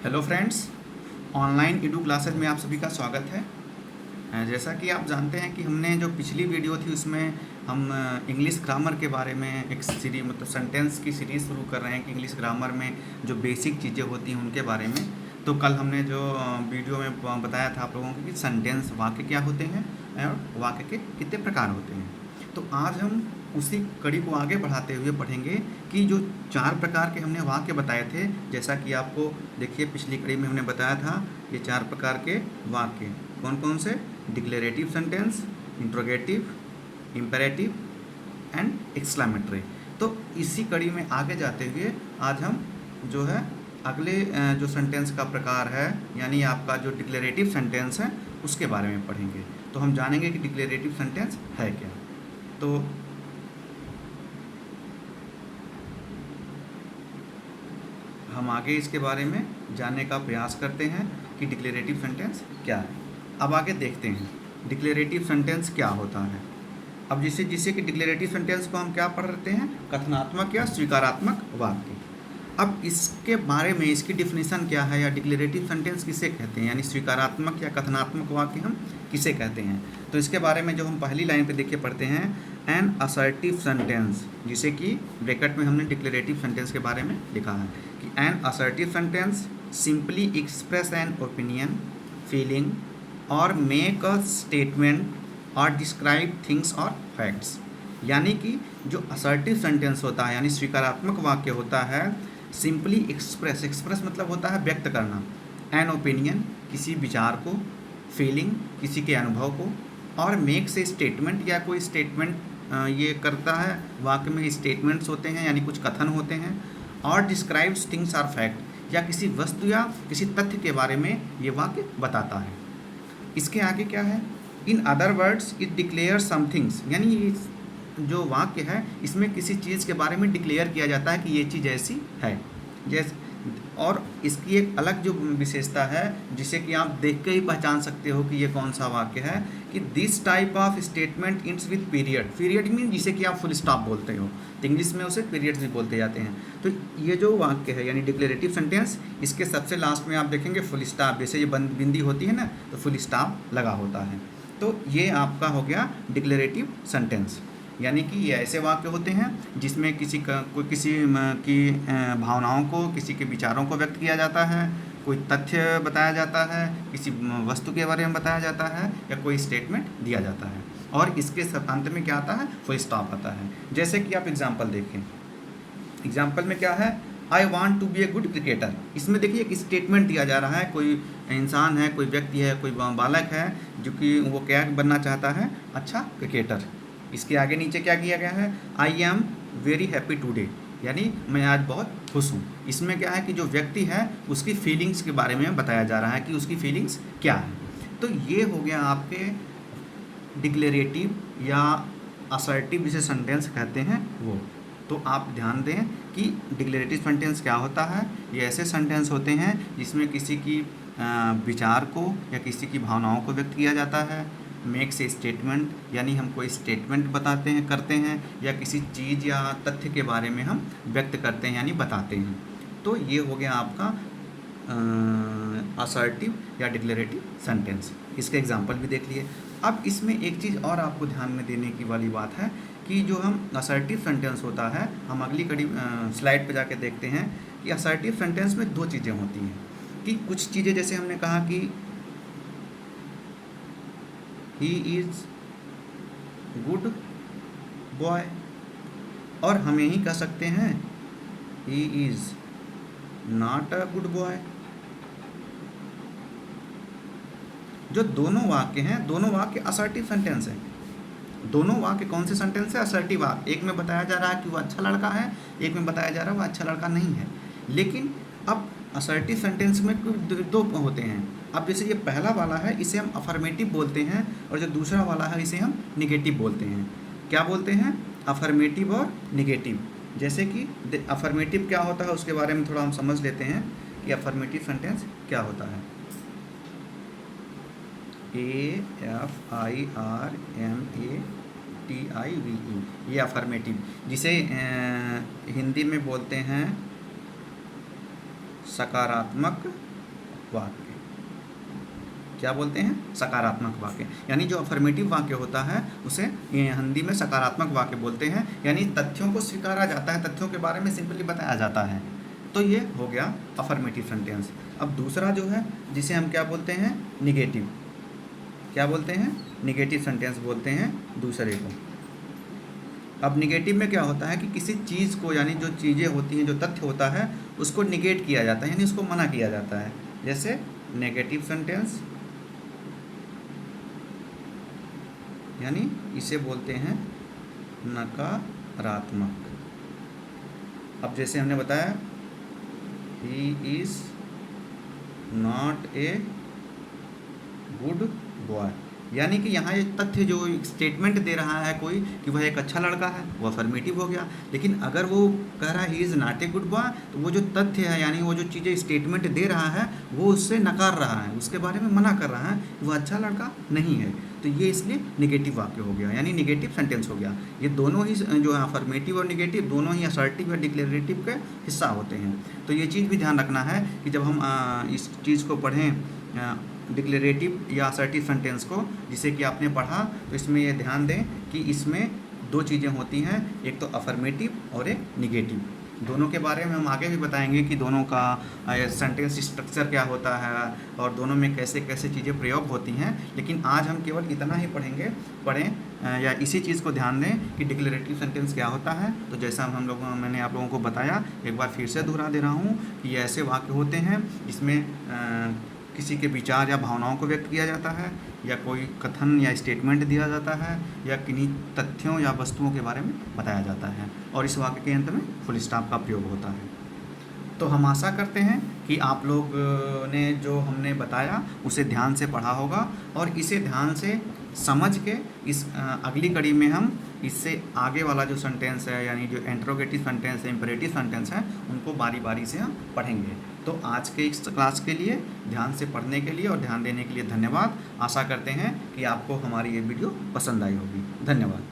Hello friends, online Edu classes में आप सभी का स्वागत है। जैसा कि आप जानते हैं कि हमने जो पिछली वीडियो थी उसमें हम इंग्लिश ग्रामर के बारे में एक सीरीज मतलब सेंटेंस की सीरीज़ शुरू कर रहे हैं कि इंग्लिश ग्रामर में जो बेसिक चीज़ें होती हैं उनके बारे में। तो कल हमने जो वीडियो में बताया था आप लोगों को कि सेंटेंस वाक्य क्या होते हैं और वाक्य के कितने प्रकार होते हैं। तो आज हम उसी कड़ी को आगे बढ़ाते हुए पढ़ेंगे कि जो 4 प्रकार के हमने वाक्य बताए थे, जैसा कि आपको देखिए पिछली कड़ी में हमने बताया था ये 4 प्रकार के वाक्य कौन कौन से: declarative sentence, interrogative, imperative and exclamatory. तो इसी कड़ी में आगे जाते हुए आज हम जो है अगले जो सेंटेंस का प्रकार है यानी आपका जो डिक्लेरेटिव सेंटेंस है उसके बारे में पढ़ेंगे। तो हम जानेंगे कि डिक्लेरेटिव सेंटेंस है क्या। तो हम आगे इसके बारे में जानने का प्रयास करते हैं कि डिक्लेरेटिव सेंटेंस क्या है। अब आगे देखते हैं डिक्लेरेटिव सेंटेंस क्या होता है। अब जिसे कि डिक्लेरेटिव सेंटेंस को हम क्या पढ़ते हैं, कथनात्मक या स्वीकारात्मक वाक्य। अब इसके बारे में इसकी डिफिनीशन क्या है या डिक्लेरेटिव सेंटेंस किसे कहते हैं, यानी स्वीकारात्मक या कथनात्मक वाक्य हम किसे कहते हैं। तो इसके बारे में जो हम पहली लाइन पे देखिए पढ़ते हैं, एन असर्टिव सेंटेंस, जिसे कि ब्रैकेट में हमने डिक्लेरेटिव सेंटेंस के बारे में लिखा है कि an assertive sentence simply express an opinion, feeling और मेक अ स्टेटमेंट और डिस्क्राइब थिंग्स और फैक्ट्स। यानी कि जो असर्टिव सेंटेंस होता है यानी स्वीकारात्मक वाक्य होता है, सिंपली एक्सप्रेस मतलब होता है व्यक्त करना, एन ओपिनियन किसी विचार को, फीलिंग किसी के अनुभव को, और मेक से स्टेटमेंट या कोई स्टेटमेंट ये करता है। वाक्य में स्टेटमेंट्स होते हैं यानी कुछ कथन होते हैं, और डिस्क्राइब्स थिंग्स आर फैक्ट या किसी वस्तु या किसी तथ्य के बारे में ये वाक्य बताता है। इसके आगे क्या है, in other words it declare somethings, यानी जो वाक्य है इसमें किसी चीज़ के बारे में डिक्लेयर किया जाता है कि ये चीज़ ऐसी है। जैसे और इसकी एक अलग जो विशेषता है जिसे कि आप देख के ही पहचान सकते हो कि ये कौन सा वाक्य है, कि this type of statement ends with period mean जिसे कि आप फुल स्टॉप बोलते हो, तो इंग्लिश में उसे पीरियड्स भी बोलते जाते हैं। तो ये जो वाक्य है यानी डिक्लेरेटिव सेंटेंस, इसके सबसे लास्ट में आप देखेंगे फुल स्टॉप, जैसे ये बिंदी होती है ना तो फुल स्टॉप लगा होता है। तो ये आपका हो गया डिक्लेरेटिव सेंटेंस, यानी कि ये ऐसे वाक्य होते हैं जिसमें किसी की भावनाओं को, किसी के विचारों को व्यक्त किया जाता है, कोई तथ्य बताया जाता है, किसी वस्तु के बारे में बताया जाता है या कोई स्टेटमेंट दिया जाता है, और इसके अंत में क्या आता है, फुल स्टॉप आता है। जैसे कि आप एग्जाम्पल देखें, एग्जाम्पल में क्या है, I want to be a good cricketer. इसमें देखिए एक स्टेटमेंट दिया जा रहा है, कोई इंसान है, कोई व्यक्ति है, कोई बालक है जो कि वो क्या बनना चाहता है, अच्छा क्रिकेटर। इसके आगे नीचे क्या किया गया है, I am very happy today, यानी मैं आज बहुत खुश हूँ। इसमें क्या है कि जो व्यक्ति है उसकी फीलिंग्स के बारे में बताया जा रहा है कि उसकी फीलिंग्स क्या है। तो ये हो गया आपके डिक्लेरेटिव या असर्टिव जिसे सेंटेंस कहते हैं वो। तो आप ध्यान दें कि डिक्लेरेटिव सेंटेंस क्या होता है। ये ऐसे सेंटेंस होते हैं जिसमें किसी की विचार को या किसी की भावनाओं को व्यक्त किया जाता है। मेक से स्टेटमेंट, यानी हम कोई स्टेटमेंट बताते हैं, करते हैं, या किसी चीज़ या तथ्य के बारे में हम व्यक्त करते हैं यानी बताते हैं। तो ये हो गया आपका असर्टिव या डिक्लेरेटिव सेंटेंस। इसके एग्जांपल भी देख लिए। अब इसमें एक चीज़ और आपको ध्यान में देने की वाली बात है कि जो हम असर्टिव सेंटेंस होता है, हम अगली कड़ी स्लाइड पे जाके देखते हैं कि असर्टिव सेंटेंस में 2 चीज़ें होती हैं कि कुछ चीज़ें जैसे हमने कहा कि ही इज़ गुड बॉय, और हम यही कह सकते हैं he is not a good boy. जो दोनों वाक्य हैं, दोनों वाक्य असर्टिव सेंटेंस हैं। दोनों वाक्य कौन से सेंटेंस है, असर्टिव वाक्य। एक में बताया जा रहा है कि वो अच्छा लड़का है, एक में बताया जा रहा है वो अच्छा लड़का नहीं है। लेकिन अब असर्टिव सेंटेंस में दो होते हैं। अब जैसे ये पहला वाला है इसे हम अफर्मेटिव बोलते हैं, और जो दूसरा वाला है इसे हम निगेटिव बोलते हैं। क्या बोलते हैं, अफर्मेटिव और निगेटिव। जैसे कि अफर्मेटिव क्या होता है उसके बारे में थोड़ा हम समझ लेते हैं कि अफर्मेटिव सेंटेंस क्या होता है। AFIRMATIVE, ये अफर्मेटिव, जिसे हिंदी में बोलते हैं सकारात्मक वाक्य। क्या बोलते हैं? सकारात्मक वाक्य। यानी जो अफर्मेटिव वाक्य होता है उसे हिंदी में सकारात्मक वाक्य बोलते हैं। यानी तथ्यों को स्वीकारा जाता है, तथ्यों के बारे में सिंपली बताया जाता है। तो ये हो गया अफर्मेटिव सेंटेंस। अब दूसरा जो है जिसे हम क्या बोलते हैं? निगेटिव। क्या बोलते हैं? निगेटिव सेंटेंस बोलते हैं दूसरे को। अब निगेटिव में क्या होता है कि किसी चीज़ को, यानी जो चीज़ें होती हैं, जो तथ्य होता है, उसको निगेट किया जाता है, यानी उसको मना किया जाता है। जैसे नेगेटिव सेंटेंस, यानी इसे बोलते हैं नकारात्मक। अब जैसे हमने बताया he is not a good boy, यानी कि यहाँ ये तथ्य जो स्टेटमेंट दे रहा है कोई कि वह एक अच्छा लड़का है, वो अफर्मेटिव हो गया। लेकिन अगर वो कह रहा है he is not a good boy, तो वो जो तथ्य है, यानी वो जो चीज़ें स्टेटमेंट दे रहा है, वो उससे नकार रहा है, उसके बारे में मना कर रहा है कि वह अच्छा लड़का नहीं है। तो ये इसलिए निगेटिव वाक्य हो गया, यानी निगेटिव सेंटेंस हो गया। ये दोनों ही जो है अफर्मेटिव और निगेटिव, दोनों ही असर्टिव या डिक्लेरेटिव के हिस्सा होते हैं। तो ये चीज़ भी ध्यान रखना है कि जब हम इस चीज़ को पढ़ें, डिक्लेरेटिव या असर्टिव सेंटेंस को, जिसे कि आपने पढ़ा, तो इसमें ये ध्यान दें कि इसमें दो चीज़ें होती हैं, एक तो अफर्मेटिव और एक निगेटिव। दोनों के बारे में हम आगे भी बताएंगे कि दोनों का सेंटेंस स्ट्रक्चर क्या होता है और दोनों में कैसे कैसे चीज़ें प्रयोग होती हैं। लेकिन आज हम केवल इतना ही पढ़ें या इसी चीज़ को ध्यान दें कि डिक्लेरेटिव सेंटेंस क्या होता है। तो जैसा मैंने आप लोगों को बताया, एक बार फिर से दोहरा दे रहा हूँ कि ये ऐसे वाक्य होते हैं जिसमें किसी के विचार या भावनाओं को व्यक्त किया जाता है, या कोई कथन या स्टेटमेंट दिया जाता है, या किन्हीं तथ्यों या वस्तुओं के बारे में बताया जाता है, और इस वाक्य के अंत में फुल स्टॉप का प्रयोग होता है। तो हम आशा करते हैं कि आप लोग ने जो हमने बताया उसे ध्यान से पढ़ा होगा, और इसे ध्यान से समझ के इस अगली कड़ी में हम इससे आगे वाला जो सेंटेंस है, यानी जो इंटरोगेटिव सेंटेंस है, इंपेरेटिव सेंटेंस है, उनको बारी बारी से हम पढ़ेंगे। तो आज के इस क्लास के लिए ध्यान से पढ़ने के लिए और ध्यान देने के लिए धन्यवाद। आशा करते हैं कि आपको हमारी ये वीडियो पसंद आई होगी। धन्यवाद।